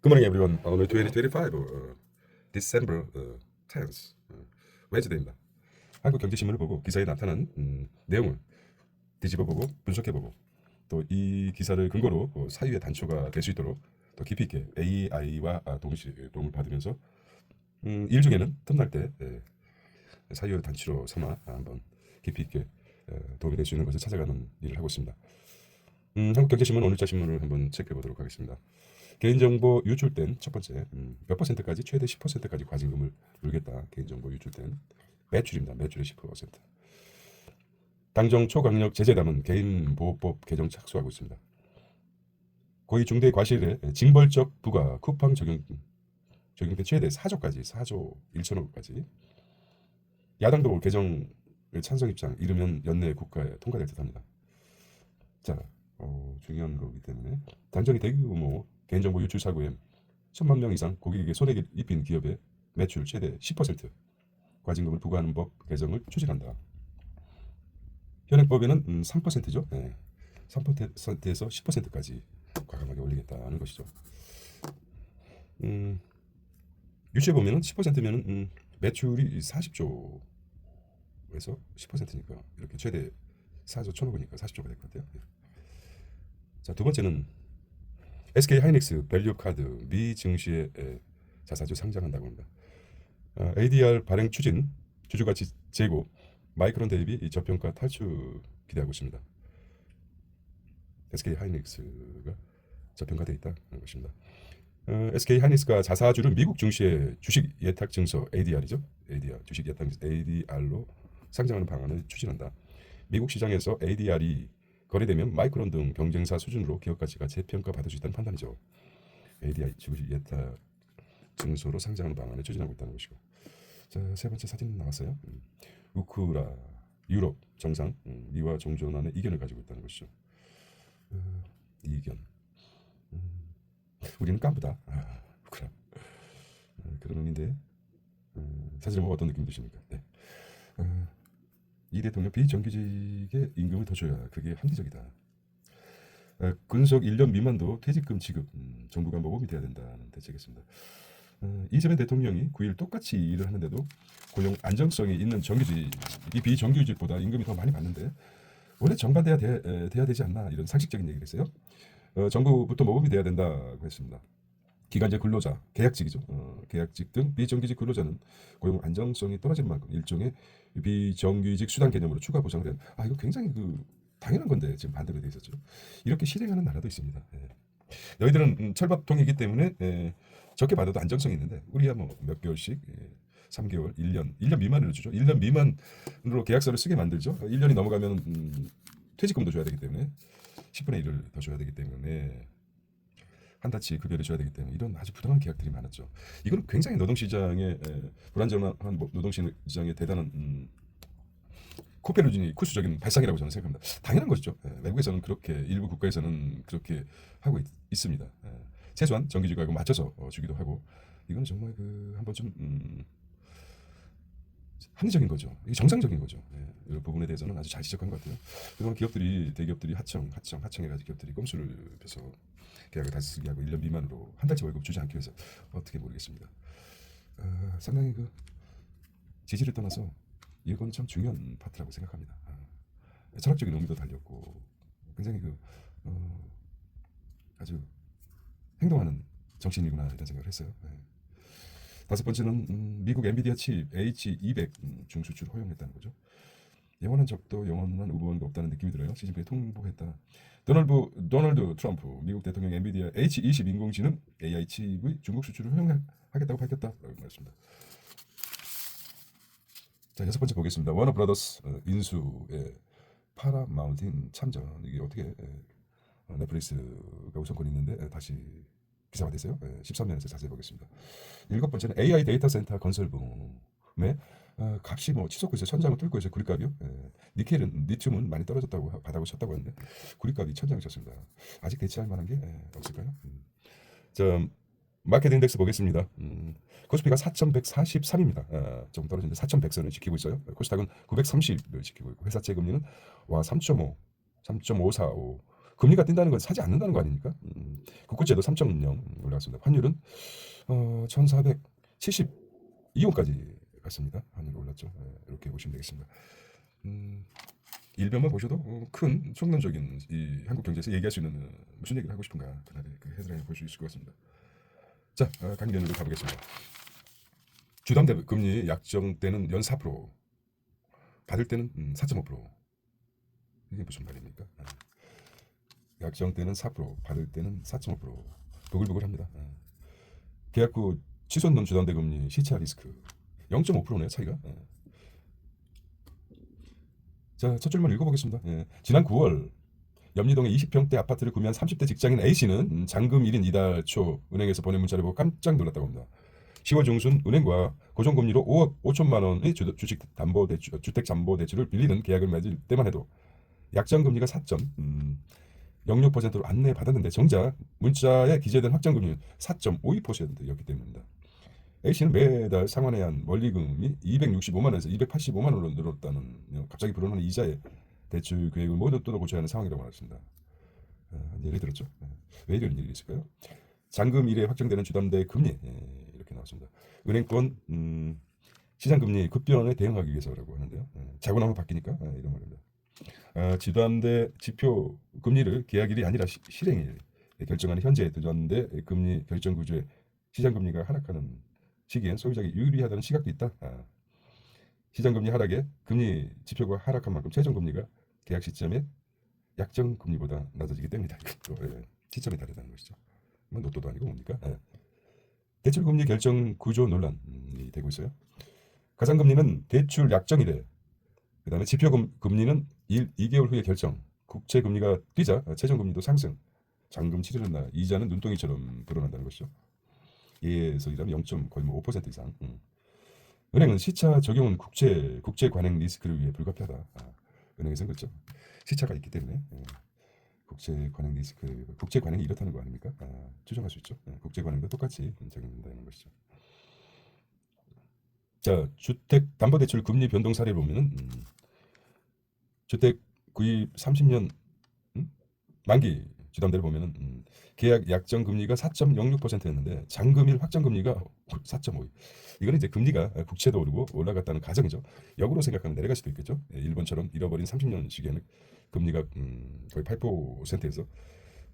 Good morning, everyone. 오늘 2025 December 10th 웨즈데이입니다. 한국 경제신문을 보고 기사에 나타난 내용을 뒤집어보고 분석해보고 또 이 기사를 근거로 사유의 단초가 될 수 있도록 더 깊이 있게 AI와 동시에 도움을 받으면서 일 중에는 틈날 때 사유의 단추로 삼아 한번 깊이 있게 도움이 될 수 있는 것을 찾아가는 일을 하고 있습니다. 한국경제신문 오늘자 신문을 한번 체크해보도록 하겠습니다. 개인정보 유출된 첫 번째 몇 퍼센트까지 최대 10%까지 과징금을 물겠다. 개인정보 유출된 매출입니다. 매출의 10%. 당정 초강력 제재 담은 개인보호법 개정 착수하고 있습니다. 고의 중대 과실에 징벌적 부과 쿠팡 적용돼 최대 4조까지 4조 1천억까지 야당도 개정 찬성 입장 이르면 연내 국가에 통과될 듯합니다. 자, 중요한 거기 때문에 단정히 대규모 개인정보 유출 사고에 1,000만 명 이상 고객에게 손해를 입힌 기업의 매출 최대 10% 과징금을 부과하는 법 개정을 추진한다. 현행법에는 3%죠. 네. 3%에서 10%까지 과감하게 올리겠다는 것이죠. 유추해 보면은 10%면은 매출이 40조에서 10%니까 이렇게 최대 4조 1,000억이니까 40조가 될 것 같아요. 자, 두 번째는 SK 하이닉스 밸류 카드 미 증시에 자사주 상장한다고 합니다. ADR 발행 추진, 주주가치 재고, 마이크론 대비 저평가 탈출 기대하고 있습니다. SK 하이닉스가 저평가되어 있다는 것입니다. SK 하이닉스가 자사주를 미국 증시의 주식 예탁 증서 ADR이죠. ADR 주식 예탁 ADR로 상장하는 방안을 추진한다. 미국 시장에서 ADR이 거래되면 마이크론 등 경쟁사 수준으로 기업 가치가 재평가 받을 수 있다는 판단이죠. ADR 주식 예탁 증소로 상장하는 방안을 추진하고 있다는 것이고. 자, 세 번째 사진 나왔어요. 우크라 유럽 정상 미와 종전환의 이견을 가지고 있다는 것이죠. 이견. 우리는 깐부다. 우크라. 그런 의미인데 사실 뭐 어떤 느낌 드십니까? 네. 이 대통령 비정규직의 임금을 더 줘야 그게 합리적이다. 근속 1년 미만도 퇴직금 지급 정부가 모범이 돼야 된다는 대책이었습니다. 이재명 대통령이 9일 똑같이 일을 하는데도 고용 안정성이 있는 정규직이 비정규직보다 임금이 더 많이 받는데 원래 정반대야 돼야 되지 않나 이런 상식적인 얘기를 했어요. 정부부터 모범이 돼야 된다고 했습니다. 기간제 근로자, 계약직이죠. 계약직 등 비정규직 근로자는 고용 안정성이 떨어지는 만큼 일종의 비정규직 수당 개념으로 추가 보상을 해야 이거 굉장히 당연한 건데 지금 반대로 돼 있었죠. 이렇게 실행하는 나라도 있습니다. 너희들은 철밥통이기 때문에 적게 받아도 안정성이 있는데 우리야 뭐 몇 개월씩 3개월, 1년 미만으로 주죠. 1년 미만으로 계약서를 쓰게 만들죠. 1년이 넘어가면 퇴직금도 줘야 되기 때문에 10분의 1을 더 줘야 되기 때문에 한 달치 급여를 줘야 되기 때문에 이런 아주 부당한 계약들이 많았죠. 이건 굉장히 노동시장의 불안정한 노동시장의 대단한 코페르진이 쿠수적인 발상이라고 저는 생각합니다. 당연한 것이죠. 외국에서는 그렇게 일부 국가에서는 그렇게 하고 있습니다. 최소한 정규직하고 맞춰서 주기도 하고 이건 정말 한번 좀 합리적인 거죠. 이게 정상적인 거죠. 이런 부분에 대해서는 아주 잘 지적한 것 같아요. 그동안 대기업들이 하청해가지고 기업들이 꼼수를 펴서 계약을 다시 쓰게 하고 1년 미만으로 한 달치 월급 주지 않기 위해서 어떻게 모르겠습니다. 상당히 지지를 떠나서 이건 참 중요한 파트라고 생각합니다. 철학적인 의미도 달렸고 굉장히 아주 행동하는 정치인이구나 이런 생각을 했어요. 다섯 번째는 미국 엔비디아 칩 H200 중수출 허용했다는 거죠. 영원한 적도 영원한 우보가 없다는 느낌이 들어요. 시진핑이 통보했다. 도널드 트럼프 미국 대통령 엔비디아 H20 인공지능 AI 칩의 중국 수출을 허용하겠다고 밝혔다라고 말했습니다. 자, 여섯 번째 보겠습니다. 워너브라더스 인수의 파라마운틴 참전 이게 어떻게 넷플릭스가 우선권이 있는데 다시 기사가 됐어요. 13면에서 자세히 보겠습니다. 일곱 번째는 AI 데이터 센터 건설붐의 값이 치솟고 있어요. 천장을 뚫고 있어요. 구리값이요. 니켈은 리튬은 많이 떨어졌다고 바닥을 쳤다고 하는데 구리값이 천장을 쳤습니다. 아직 대체할 만한 게 없을까요? 자, 마켓 인덱스 보겠습니다. 코스피가 4,143입니다. 조금 떨어지는데 4,100선을 지키고 있어요. 코스닥은 930을 지키고 있고 회사채 금리는 3.5, 3.545 금리가 뛴다는 건 사지 않는다는 거 아닙니까? 국고채도 3.0 올라갔습니다. 환율은 1472원까지 갔습니다. 환율 올랐죠. 이렇게 보시면 되겠습니다. 일면만 보셔도 큰 총론적인 이 한국 경제에서 얘기할 수 있는 무슨 얘기를 하고 싶은가 그날의 그 헤드라인을 볼 수 있을 것 같습니다. 자, 강연으로 가보겠습니다. 주담대 금리 약정 때는 연 4%, 받을 때는 4.5%. 이게 무슨 말입니까? 약정 때는 4%, 받을 때는 4.5%. 보글보글합니다. 계약 후 취소는 주담대 금리 시차 리스크 0.5%네요 차이가. 자, 첫 줄만 읽어보겠습니다. 지난 9월 염리동의 20평대 아파트를 구매한 30대 직장인 A씨는 잔금 1인 이달 초 은행에서 보낸 문자를 보고 깜짝 놀랐다고 합니다. 10월 중순 은행과 고정금리로 5억 5천만 원의 주택담보대출을 빌리는 계약을 맺을 때만 해도 약정금리가 4.06%로 안내받았는데 정작 문자에 기재된 확정금리는 4.52%였기 때문입니다. A씨는 매달 상환해야 한 원리금이 265만 원에서 285만 원으로 늘었다는 갑자기 불어나는 이자에 대출 계획을 모두 뜯어고쳐야 하는 상황이라고 말했습니다. 예를 들었죠. 왜 이런 일이 있을까요? 잔금 일에 확정되는 주담대 금리 이렇게 나왔습니다. 은행권 시장금리 급변에 대응하기 위해서라고 하는데요. 자고 나면 바뀌니까 이런 말입니다. 주담대 지표 금리를 계약일이 아니라 실행일 결정하는 현재 주담대 금리 결정 구조에 시장금리가 하락하는 시기엔 소유자에게 유리하다는 시각도 있다. 시장금리 하락에 금리 지표가 하락한 만큼 최종금리가 계약 시점에 약정금리보다 낮아지기 때문이다. 시점이 다르다는 것이죠. 로또도 아니고 뭡니까? 대출금리 결정 구조 논란이 되고 있어요. 가상금리는 대출 약정이래. 그 다음에 지표금리는 2개월 후에 결정. 국채금리가 뛰자 최종금리도 상승. 잔금 치르는 날 이자는 눈덩이처럼 불어난다는 것이죠. 예에서이라면 0. 거의 뭐 5% 이상. 은행은 시차 적용은 국채 관행 리스크를 위해 불가피하다. 은행에서는 그렇죠. 시차가 있기 때문에 국채 관행 리스크, 국채 관행이 이렇다는 거 아닙니까? 추정할 수 있죠. 국채 관행도 똑같이 적용된다는 것이죠. 자, 주택담보대출 금리 변동 사례를 보면은 주택 구입 30년 만기 주담대를 보면은 계약 약정 금리가 4.06%였는데 잔금일 확정 금리가 4.5. 이거는 이제 금리가 국채도 오르고 올라갔다는 가정이죠. 역으로 생각하면 내려갈 수도 있겠죠. 일본처럼 잃어버린 30년 시기에는 금리가 거의 8%에서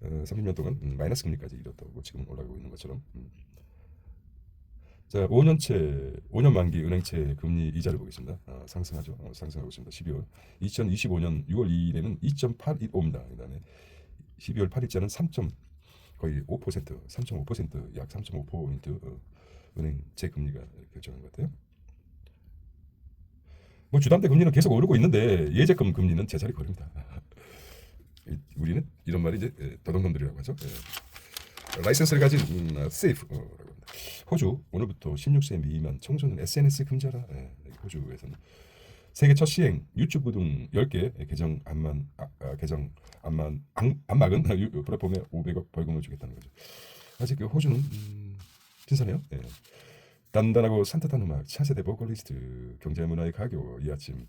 30년 동안 마이너스 금리까지 이뤘다고 지금 올라가고 있는 것처럼. 자, 5년 만기 은행채 금리 이자를 보겠습니다. 상승하죠. 상승하고 있습니다. 12월 2025년 6월 2일에는 2.815입니다. 그다음에 12월 8일자는 거의 5%, 3.5%, 약 3.5% 은행채 금리가 결정한 것 같아요. 뭐 주담대 금리는 계속 오르고 있는데 예제금 금리는 제자리 걸립니다. 우리는 이런 말이 이제 도둑놈들이라고 하죠. 라이센스를 가진 세이프라고 합니다. 호주 오늘부터 16세 미만 청소년 SNS 금지하라. 호주에서는 세계 첫 시행 유튜브 등 10개 계정 안막은 플랫폼에 500억 벌금을 주겠다는 거죠. 아직 그 호주는 신선해요. 단단하고 산뜻한 음악 차세대 보컬리스트 경제문화의 가교 이 아침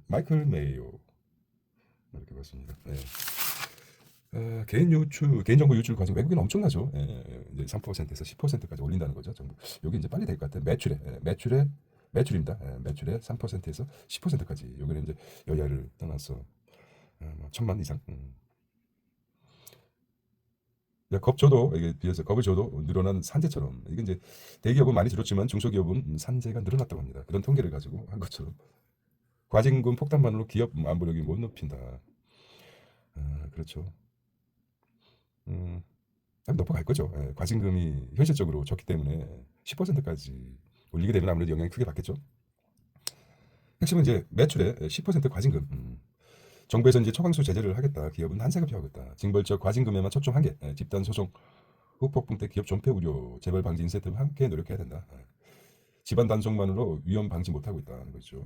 마이클 메이오 이렇게 봤습니다. 개인정보 유출 과정 외국인은 엄청나죠. 이제 3%에서 10%까지 올린다는 거죠. 정부. 여기 이제 빨리 될 것 같아요. 매출입니다. 매출의 3%에서 10%까지. 여기는 이제 여야를 떠나서 1,000만 이상. 겁줘도 이게 비해서 겁을 줘도 늘어난 산재처럼 이게 이제 대기업은 많이 줄었지만 중소기업은 산재가 늘어났다고 합니다. 그런 통계를 가지고 한 것처럼 과징금 폭탄만으로 기업 안보력이 못 높인다. 그렇죠. 넘어갈 거죠. 과징금이 현실적으로 적기 때문에 10%까지 올리게 되면 아무래도 영향이 크게 받겠죠. 핵심은 이제 매출의 10% 과징금. 정부에서 이제 초강수 제재를 하겠다. 기업은 한세금 피하겠다. 징벌적 과징금에만 초점한 게 집단 소송, 후폭풍 때 기업 존폐 우려, 재벌 방지 인센티브 함께 노력해야 된다. 집안 단속만으로 위험 방지 못하고 있다는 거죠.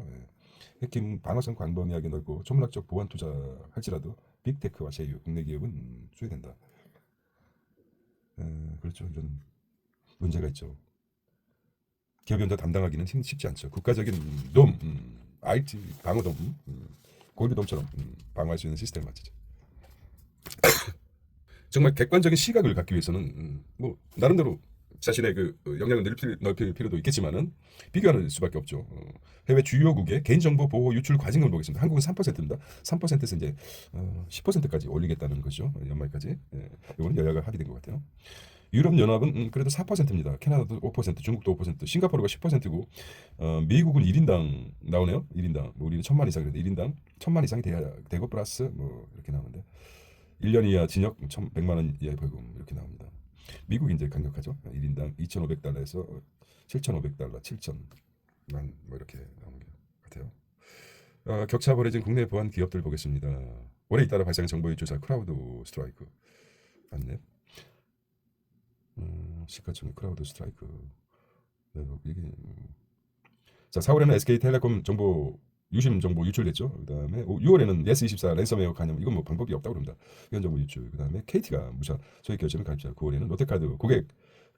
핵심 방어성 광범위하게 넓고 초문학적 보완 투자할지라도 빅테크와 제휴, 국내 기업은 수혜된다. 그렇죠. 이런 문제가 있죠. 기업이 혼자 담당하기는 쉽지 않죠. 국가적인 돔, IT 방어돔, 골드돔처럼 방어할 수 있는 시스템을 만지죠. 정말 객관적인 시각을 갖기 위해서는 뭐 나름대로 자신의 그 역량을 넓힐 필요도 있겠지만은 비교하는 수밖에 없죠. 해외 주요국의 개인정보 보호 유출 과징금을 보겠습니다. 한국은 3%입니다. 3%에서 이제 10%까지 올리겠다는 거죠. 연말까지. 예, 이거는 여야가 합의된 것 같아요. 유럽연합은 그래도 4%입니다. 캐나다도 5%, 중국도 5%, 싱가포르가 10%고 미국은 1인당 나오네요. 1인당. 뭐 우리는 1,000만 이상인데 1인당 1,000만 이상이 돼야 되고 플러스 뭐 이렇게 나오는데 1년 이하 징역 1,100만 원 이하의 벌금 이렇게 나옵니다. 미국이 이제 강력하죠. 1인당 2,500달러에서 7,500달러, 7,000만 뭐 이렇게 나오는 것 같아요. 격차 벌어진 국내 보안 기업들 보겠습니다. 올해 잇따라 발생한 정보유 조사 크라우드 스트라이크 맞네. 시가총액 크라우드 스트라이크. 네, 이게 자 4월에는 SK텔레콤 정보 유심 정보 유출됐죠. 그다음에 6월에는 예스24 랜섬웨어 간염 이건 뭐 방법이 없다고 그럽니다. 이런 정보 유출. 그다음에 KT가 무사 소액 결제는 가입자. 9월에는 롯데카드 고객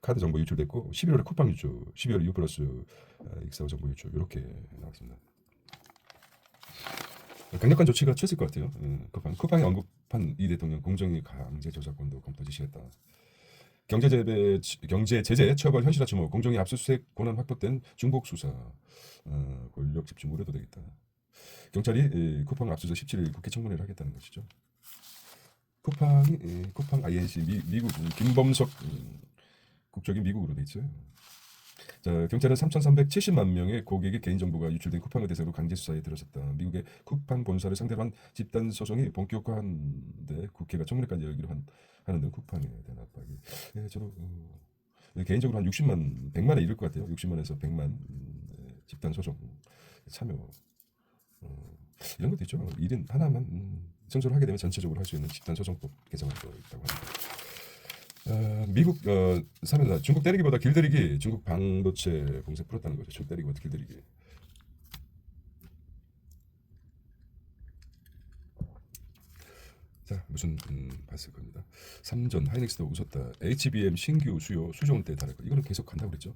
카드 정보 유출됐고 11월에 쿠팡 유출, 12월에 유플러스 익사후 정보 유출 이렇게 나왔습니다. 강력한 조치가 취했을 것 같아요. 쿠팡이 언급한 이 대통령 공정위 강제 저작권도 검토 지시했다. 경제 제재 처벌 현실화 주목 공정위 압수수색 권한 확보된 중복 수사 권력 집중으로 해도 되겠다. 경찰이 쿠팡 압수수색 17일 국회 청문회를 하겠다는 것이죠. 쿠팡 INC 미국 김범석 국적인 미국으로 돼 있어요. 자, 경찰은 3,370만 명의 고객의 개인정보가 유출된 쿠팡을 대상으로 강제 수사에 들어섰다. 미국의 쿠팡 본사를 상대로 한 집단 소송이 본격화한데 국회가 청문회까지 열기로 하는 등 쿠팡에 대한 압박이. 예, 저도 개인적으로 한 100만에 이를 것 같아요. 60만에서 100만 집단 소송 참여 이런 것도 있죠. 일인 하나만 청소를 하게 되면 전체적으로 할 수 있는 집단 소송법 개정안도 있다고 합니다. 미국 사면사 중국 때리기보다 길들이기. 중국 반도체 봉쇄 풀었다는 거죠. 중국 때리기보다 길들이기. 자, 무슨 봤을 겁니다. 삼전 하이닉스도 웃었다. HBM 신규 수요 수조원대 달할 거. 이거는 계속 간다고 그랬죠.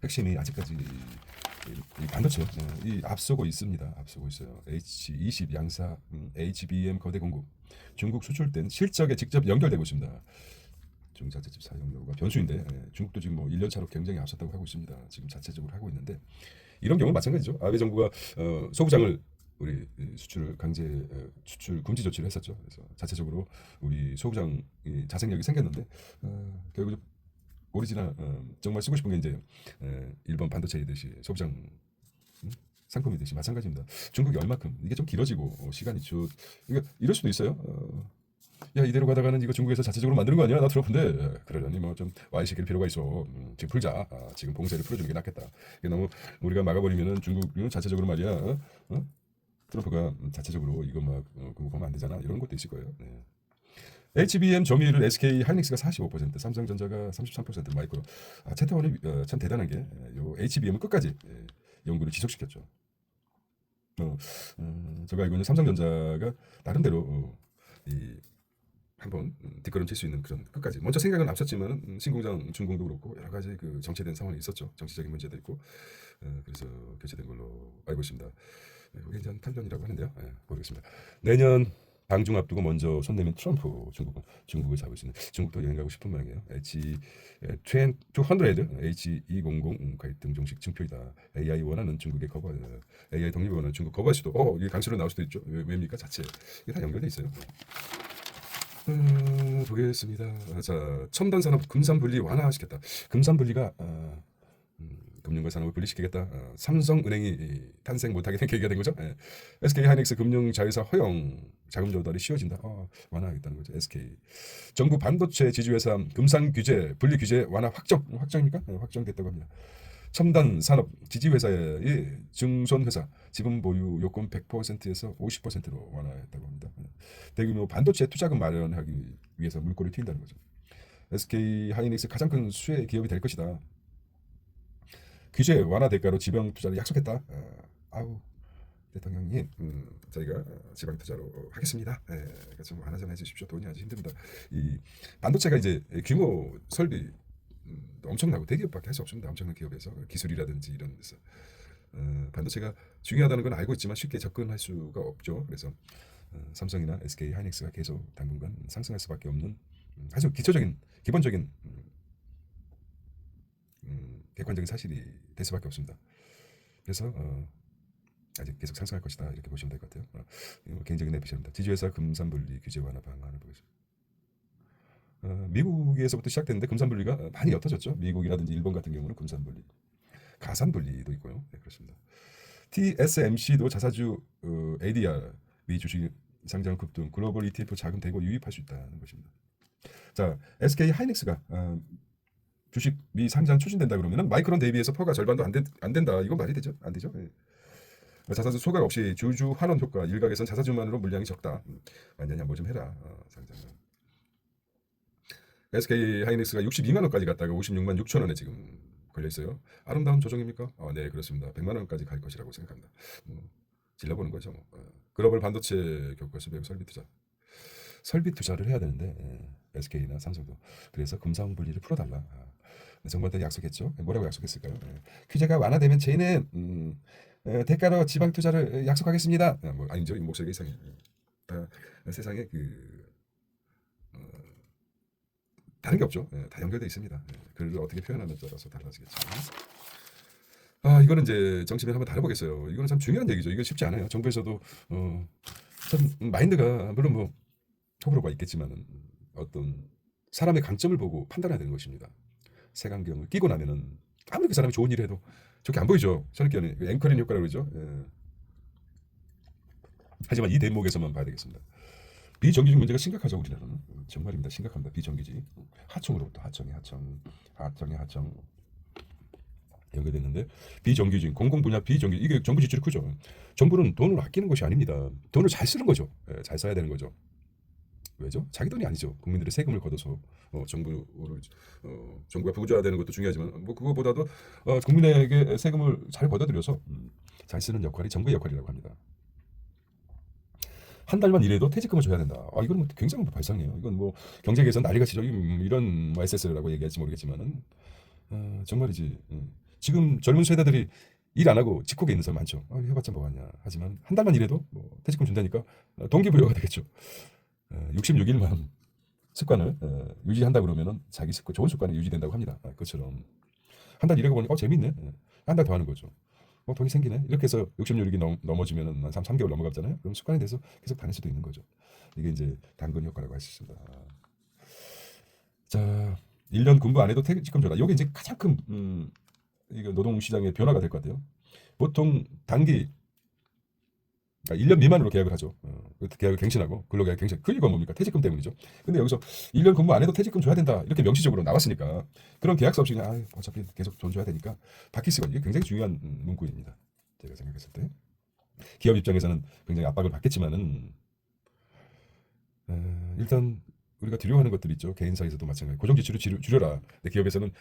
핵심이 아직까지 이 반도체 이 앞서고 있습니다. 앞서고 있어요. H20 양사 HBM 거대 공급 중국 수출된 실적에 직접 연결되고 있습니다. 중자재집 사용 여부가 변수인데 중국도 지금 뭐 1년 차로 경쟁에 앞섰다고 하고 있습니다. 지금 자체적으로 하고 있는데 이런 경우 마찬가지죠. 아베 정부가 소부장을 우리 수출 강제 수출 금지 조치를 했었죠. 그래서 자체적으로 우리 소부장 자생력이 생겼는데 결국 오리지널 정말 쓰고 싶은 게 이제 일본 반도체이듯이 소부장 상품이듯이 마찬가지입니다. 중국이 얼마큼 이게 좀 길어지고 시간이 그러니까 이럴 수도 있어요. 야 이대로 가다가는 이거 중국에서 자체적으로 만드는 거 아니야? 나 들어본데 그러려니 뭐 좀 와이시킬 필요가 있어. 지금 풀자. 지금 봉쇄를 풀어주는 게 낫겠다. 이게 너무 우리가 막아버리면은 중국은 자체적으로 말이야. 트럼프가 자체적으로 이거 막 공급하면 안 되잖아. 이런 것도 있을 거예요. 네. HBM 점유율은 SK 하이닉스가 45%, 삼성전자가 33%, 마이크로. 채태원이 참 대단한 게 요 HBM은 끝까지 연구를 지속시켰죠. 제가 알고 있는 삼성전자가 나름대로 한번 뒷걸음칠 수 있는 그런 끝까지 먼저 생각은 앞섰지만 신공장 준공도 그렇고 여러 가지 그 정체된 상황이 있었죠. 정치적인 문제도 있고 그래서 교체된 걸로 알고 있습니다. 이게 이제 한 8년이라고 하는데요. 모르겠습니다. 내년 방중 앞두고 먼저 손 내민 트럼프 중국을 잡을 수 있는 중국도 여행 가고 싶은 모양이에요. H200 H200 갈등 종식 증표이다. AI 원하는 중국의 거부 AI 독립을 원하는 중국 거부할 수도 이게 강수로 나올 수도 있죠. 왜입니까? 자체 이게 다 연결돼 있어요. 보겠습니다. 자, 첨단 산업 금산 분리 완화시켰다. 금산 분리가 금융과 산업을 분리시키겠다. 삼성은행이 탄생 못하게 된 계기가 된 거죠. SK 하이닉스 금융 자회사 허용 자금 조달이 쉬워진다. 완화하겠다는 거죠. SK 정부 반도체 지주회사 금산 규제 분리 규제 완화 확정입니까? 확정됐다고 합니다. 첨단 산업 지지회사의 증손회사 지분 보유 요건 100%에서 50%로 완화했다고 합니다. 대규모 반도체 투자금 마련하기 위해서 물꼬를 트인다는 거죠. SK 하이닉스 가장 큰 수혜 기업이 될 것이다. 규제 완화 대가로 지방 투자를 약속했다. 대통령님, 저희가 지방 투자로 하겠습니다. 좀 완화 좀 해주십시오. 돈이 아주 힘듭니다. 이 반도체가 이제 규모 설비 엄청나고 대기업밖에 할 수 없습니다. 엄청난 기업에서 기술이라든지 이런 데서 반도체가 중요하다는 건 알고 있지만 쉽게 접근할 수가 없죠. 그래서 삼성이나 SK 하이닉스가 계속 당분간 상승할 수밖에 없는 아주 기본적인 객관적인 사실이 될 수밖에 없습니다. 그래서 아직 계속 상승할 것이다 이렇게 보시면 될 것 같아요. 개인적인 내비션입니다. 지주회사 금산분리 규제 완화 방안을 보겠습니다. 미국에서부터 시작됐는데 금산분리가 많이 옅어졌죠. 미국이라든지 일본 같은 경우는 금산분리, 가산분리도 있고요. 네, 그렇습니다. TSMC도 자사주 ADR 미 주식 상장 급등 글로벌 ETF 자금 대거 유입할 수 있다는 것입니다. 자, SK 하이닉스가 주식 미 상장 추진된다 그러면은 마이크론 대비해서 퍼가 절반도 안 된다. 이건 말이 되죠? 안 되죠? 예. 자사주 소각 없이 주주 환원 효과 일각에선 자사주만으로 물량이 적다. 완전히 뭐 좀 해라. 상장은. SK 하이닉스가 62만 원까지 갔다가 56만 6천 원에 지금 걸려 있어요. 아름다운 조정입니까? 네, 그렇습니다. 100만 원까지 갈 것이라고 생각합니다. 질러보는 거죠. 글로벌 반도체 교과서 배우 설비 투자를 해야 되는데 SK나 삼성도 그래서 금상 분리를 풀어달라. 정부한테 약속했죠. 뭐라고 약속했을까요? 규제가 완화되면 저희는 대가로 지방 투자를 약속하겠습니다. 뭐 아니죠. 이 목소리가 이상해. 다 세상에 다른 게 없죠. 다 연결되어 있습니다. 글을 어떻게 표현하느냐에 따라서 달라지겠죠. 이거는 이제 정치면 한번 다뤄보겠어요. 이거는 참 중요한 얘기죠. 이거 쉽지 않아요. 정부에서도 참 마인드가 물론 뭐 호불호가 있겠지만은 어떤 사람의 강점을 보고 판단해야 되는 것입니다. 색안경을 끼고 나면은 아무리 그 사람이 좋은 일을 해도 좋게 안 보이죠. 선입견이 앵커링 효과라고 그러죠. 하지만 이 대목에서만 봐야 되겠습니다. 비정규직 문제가 심각하죠. 우리나라는 정말입니다. 심각합니다. 비정규직 하청으로부터 하청에 하청 연결됐는데 비정규직 공공 분야 비정규직 이게 정부 지출이 크죠. 정부는 돈을 아끼는 것이 아닙니다. 돈을 잘 쓰는 거죠. 잘 써야 되는 거죠. 왜죠? 자기 돈이 아니죠. 국민들의 세금을 걷어서 정부가 부자되는 것도 중요하지만 뭐 그거보다도 국민에게 세금을 잘 걷어들여서 잘 쓰는 역할이 정부의 역할이라고 합니다. 한 달만 일해도 퇴직금을 줘야 된다. 이건 뭐 굉장히 발상이에요. 이건 뭐 경제계에서 난리가 치죠. 이런 SS라고 얘기할지 모르겠지만은 정말이지. 지금 젊은 세대들이 일 안 하고 직콕에 있는 사람 많죠. 해봤자 뭐하냐. 하지만 한 달만 일해도 뭐 퇴직금 준다니까 동기부여가 되겠죠. 66일만 습관을 유지한다 그러면은 자기 좋은 습관이 유지된다고 합니다. 그것처럼 한 달 일하고 보니까 재밌네. 한 달 더 하는 거죠. 돈이 생기네. 이렇게 해서 66일이 넘어지면은 한 3개월 넘어가잖아요. 그럼 습관이 돼서 계속 다닐 수도 있는 거죠. 이게 이제 당근 효과라고 할 수 있습니다. 자, 1년 공부 안 해도 퇴직금 줘라. 이게 이제 가장 큰 이거 노동시장의 변화가 될 것 같아요. 보통 단기 그러니까 1년 미만으로 계약을 하죠. 계약을 갱신하고 근로계약 갱신. 그 이유가 뭡니까? 퇴직금 때문이죠. 근데 여기서 1년 근무 안 해도 퇴직금 줘야 된다. 이렇게 명시적으로 나왔으니까 그런 계약서 없이 그냥 어차피 계속 돈 줘야 되니까 바뀔 수가 이게 굉장히 중요한 문구입니다. 제가 생각했을 때 기업 입장에서는 굉장히 압박을 받겠지만은 일단 우리가 두려워하는 것들이 있죠. 개인사에서도 마찬가지. 고정지출을 줄여라. 근데 기업에서는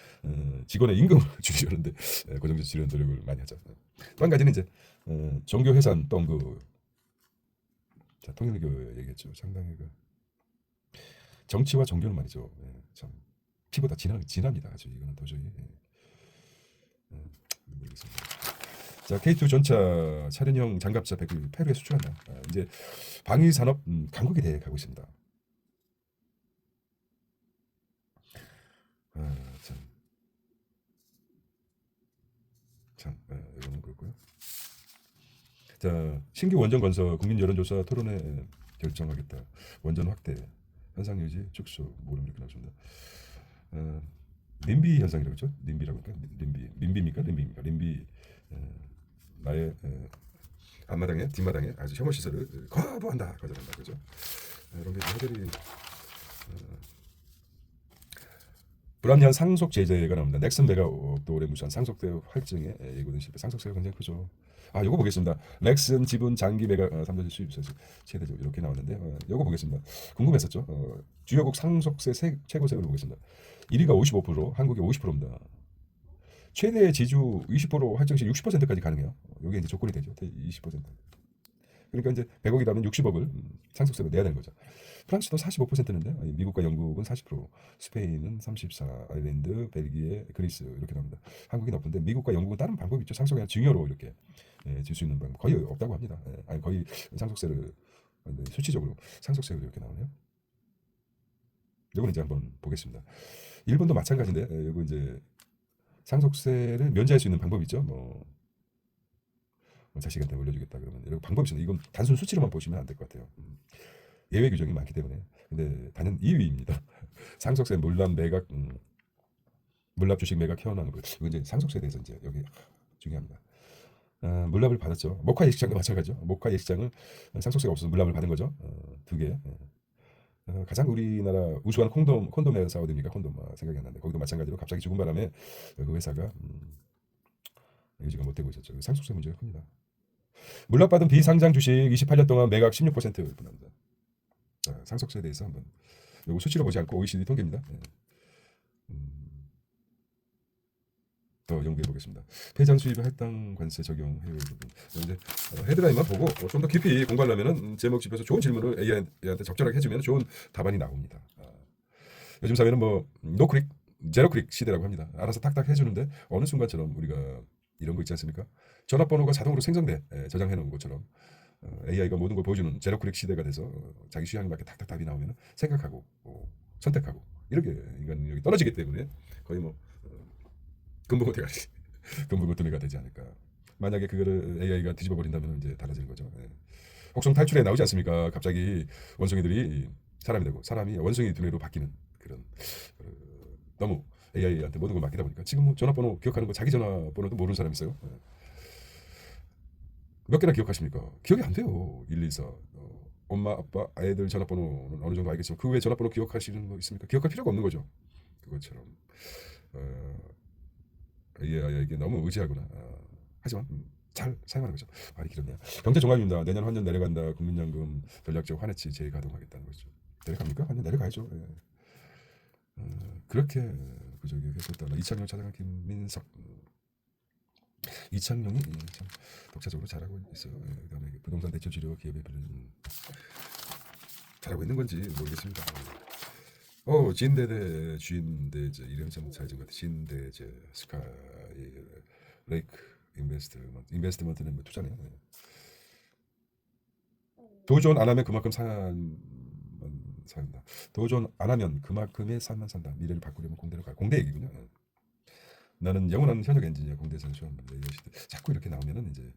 직원의 임금을 줄이려는데 고정지출 줄이는 노력을 많이 하죠. 또 한 가지는 이제 종교 회산 또 통일교 얘기했죠. 상당히 정치와 종교는 말이죠. 참 피보다 진합니다. 아주 이거는 도저히 모르겠습니다. 자, K2 전차 차련형 장갑차 100을 페루에 수출한다. 이제 방위 산업 강국이 돼 가고 있습니다. 이거는 그렇고요. 자, 신규 원전 건설 국민 여론조사 토론회 결정하겠다. 원전 확대, 현상 유지, 축소, 모름 이렇게 나왔습니다. 림비 현상이라고 그러죠? 림비라고 할까? 림비입니까? 림비 나의 앞마당에 뒷마당에 아주 혐오 시설을 거부한다, 거절한다, 그죠? 이런 게 해결이 불합리한 상속 제재가 나옵니다. 넥슨 배가 또 올해 무시한 상속세 할증에 예고된 실패. 상속세가 굉장히 크죠. 요거 보겠습니다. 넥슨 지분 장기 매각 3대 수입세 최대죠. 이렇게 나왔는데 요거 보겠습니다. 궁금했었죠. 주요국 상속세 최고세를 보겠습니다. 1위가 55%, 한국이 50%입니다. 최대 지주 20% 할증 시 60%까지 가능해요. 이게 이제 조건이 되죠. 20%. 그러니까 이제 100억이라면 60억을 상속세로 내야 되는 거죠. 프랑스도 45%인데 미국과 영국은 40%, 스페인은 34%, 아일랜드, 벨기에, 그리스 이렇게 나옵니다. 한국이 높은데 미국과 영국은 다른 방법이 있죠. 상속세 증여로 이렇게 질 수 있는 방법 거의 없다고 합니다. 거의 상속세를 근데 수치적으로 상속세율이 이렇게 나오네요. 이건 이제 한번 보겠습니다. 일본도 마찬가지인데 이거 이제 상속세를 면제할 수 있는 방법이 있죠. 뭐 자식한테 올려주겠다 그러면 이런 방법이 있습니다. 이건 단순 수치로만 보시면 안 될 것 같아요. 예외 규정이 많기 때문에. 근데 단연 2위입니다. 상속세 물납 매각 물납 주식 매각 현황 이거 이제 상속세에 대해서 이제 여기 중요합니다. 물납을 받았죠. 모카 예식장도 마찬가지죠. 모카 예식장을 상속세가 없어서 물납을 받은 거죠. 두 개. 가장 우리나라 우수한 콘돔 회사 어디입니까? 콘돔 생각이 안 나는데 거기도 마찬가지로 갑자기 죽은 바람에 그 회사가 유지가 못 되고 있었죠. 상속세 문제가 큽니다. 물납받은 비상장 주식 28년 동안 매각 16%를 분합니다. 상속세에 대해서 한번 이거 수치로 보지 않고 OECD 통계입니다. 더 연구해 보겠습니다. 폐장 수입에 할당 관세 적용해요. 그런데 헤드라인만 보고 좀 더 깊이 공부하려면은 제목 집에서 좋은 질문을 AI한테 적절하게 해주면 좋은 답안이 나옵니다. 요즘 사회는 뭐 노크릭, 제로크릭 시대라고 합니다. 알아서 탁탁 해주는데 어느 순간처럼 우리가 이런 거 있지 않습니까? 전화번호가 자동으로 생성돼 저장해 놓은 것처럼 AI가 모든 걸 보여주는 제로크릭 시대가 돼서 자기 취향에 맞게 탁탁 답이 나오면 생각하고 선택하고 이렇게 인간 능력이 떨어지기 때문에 거의 뭐 금붕어태가 금붕어태가 되지 않을까. 만약에 그거를 AI가 뒤집어 버린다면 이제 달라지는 거죠. 혹성 탈출에 나오지 않습니까? 갑자기 원숭이들이 사람이 되고 사람이 원숭이 두뇌로 바뀌는 그런 너무 AI한테 모든 걸 맡기다 보니까 지금 뭐 전화번호 기억하는 거 자기 전화번호도 모르는 사람 있어요. 몇 개나 기억하십니까? 기억이 안 돼요. 124. 엄마, 아빠, 아이들 전화번호는 어느 정도 알겠지만 그 외에 전화번호 기억하시는 거 있습니까? 기억할 필요가 없는 거죠. 그것처럼 AI에게 너무 의지하거나 하지만 잘 사용하는 거죠. 말이 길었네요. 경제 종합입니다. 내년 환년 내려간다. 국민연금 전략적 환해치 재가동하겠다는 거죠. 내려갑니까? 환년 내려가야죠. 그렇게 그저기 했었다. 이창용 차장과 김민석 이창용이 참 독자적으로 잘하고 있어요. 그다음에 부동산 대출 치료 기업에 비는 잘하고 있는 건지 모르겠습니다. 진대대 주인대제 이름이 참 잘 지은 것 같아. 진대제 스카이 레이크 인베스트먼트는 뭐 투자네요. 도전 안 하면 그만큼 산다. 도전 안 하면 그만큼의 삶만 산다. 미래를 바꾸려면 공대로 가. 공대 얘기군요. 나는 영원한 현역 엔지니어 공대에서 시험한다. 자꾸 이렇게 나오면은 이제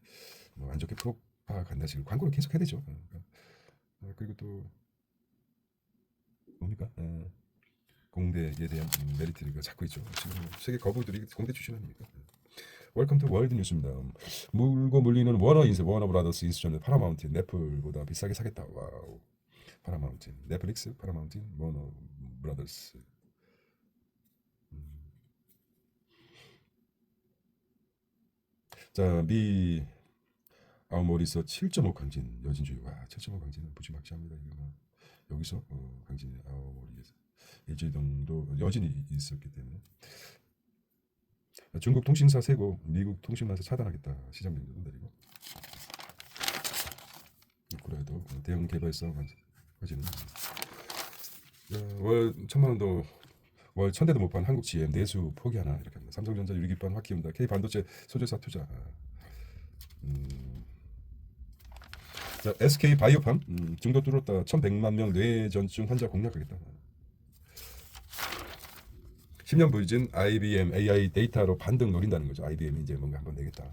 뭐 안 좋게 프로파간다 식으로 광고를 계속 해야 되죠. 그리고 또 뭡니까? 공대에 대한 메리트가 자꾸 있죠. 지금 세계 거부들이 공대 출신 아닙니까? 웰컴 투 월드 뉴스입니다. 물고 물리는 워너 브라더스 인수전에 파라마운틴 넷플보다 비싸게 사겠다. 와우. 파라마운틴 넷플릭스 파라마운틴 워너 브라더스. 자, 미 아오모리서 7.5 강진 여진주의. 와, 7.5 강진은 무지막지합니다. 이거 뭐 여기서 강진이 아오모리에서 일주일 정도 여진이 있었기 때문에 중국 통신사 세고 미국 통신망에서 차단하겠다. 시장 변동 내리고 우크라이나도 대형 개발사 화지는 월 1,000만 원도 월 1,000대도 못 판 한국 GM 내수 포기하나 이렇게 합니다. 삼성전자 유리기판 확 키운다. K 반도체 소재사 투자. 자, SK 바이오팜 중도 뚫었다. 1,100만 명 뇌전증 환자 공략하겠다. 10년 부진 IBM AI 데이터로 반등 노린다는 거죠. IBM이 이제 뭔가 한번 내겠다.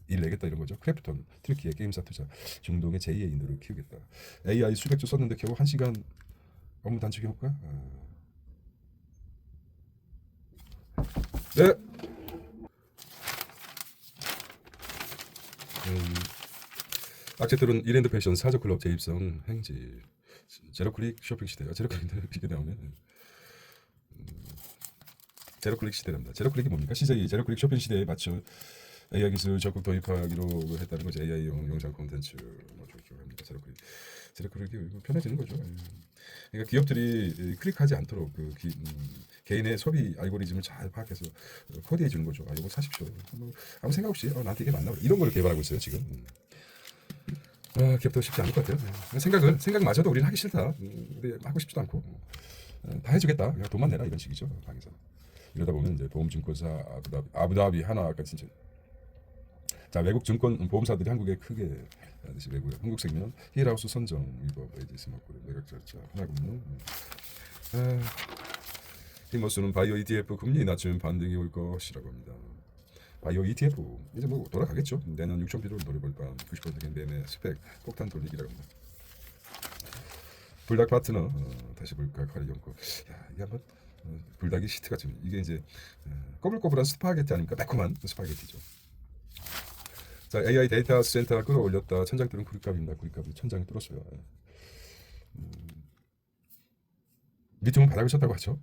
일 내겠다 이런 거죠. 크래프톤 트리키의 게임사 투자 중동의 제2의 인도를 키우겠다. AI 수백조 썼는데 겨우 1시간 업무 단축 효과. 네. 악재들은 이랜드 패션 사저 클럽 재입성 행지 제로클릭 쇼핑 시대야. 제로클릭 이게 나오네. 제로클릭 시대랍니다. 제로클릭이 뭡니까? CJ 제로클릭 쇼핑 시대에 맞춰 AI 기술 적극 도입하기로 했다는 거죠. AI용 영상 콘텐츠 뭐 합니다. 제로클릭이 편해지는 거죠. 그러니까 기업들이 클릭하지 않도록 개인의 소비 알고리즘을 잘 파악해서 코디해 주는 거죠. 이거 사십시오. 아무 생각 없이 나한테 이게 맞나? 이런 걸 개발하고 있어요 지금. 기업도 쉽지 않을 것 같아요. 생각마저도 우리는 하기 싫다. 근데 하고 싶지도 않고 다 해주겠다. 그냥 돈만 내라 이런 식이죠. 방에서. 이러다 보면 이제 보험증권사 아부다비 하나까지 진짜 자, 외국 증권 보험사들이 한국에 크게 하듯이 외국에 한국생명, 힐하우스 선정, 이거 에이지스 먹고를 매각절차, 하나금융. 아, 힘모스는 바이오 ETF 금리 낮추면 반등이 올 것이라고 합니다. 바이오 ETF 이제 뭐 돌아가겠죠. 내년 6천 비로 노려볼까. 90% 매매 스펙 폭탄 돌리기라고 합니다. 불닭 파트너 다시 볼까. 카리경고. 야, 이게 한번 불닭이 시트가 좀 이게 이제 꼬불꼬불한 스파게티 아닙니까? 매콤한 스파게티죠. 자, AI 데이터 센터 끌어올렸다. 천장 뚫은 구리값입니다. 구리값이 천장이 뚫었어요. 밑으면 바닥을 쳤다고 하죠.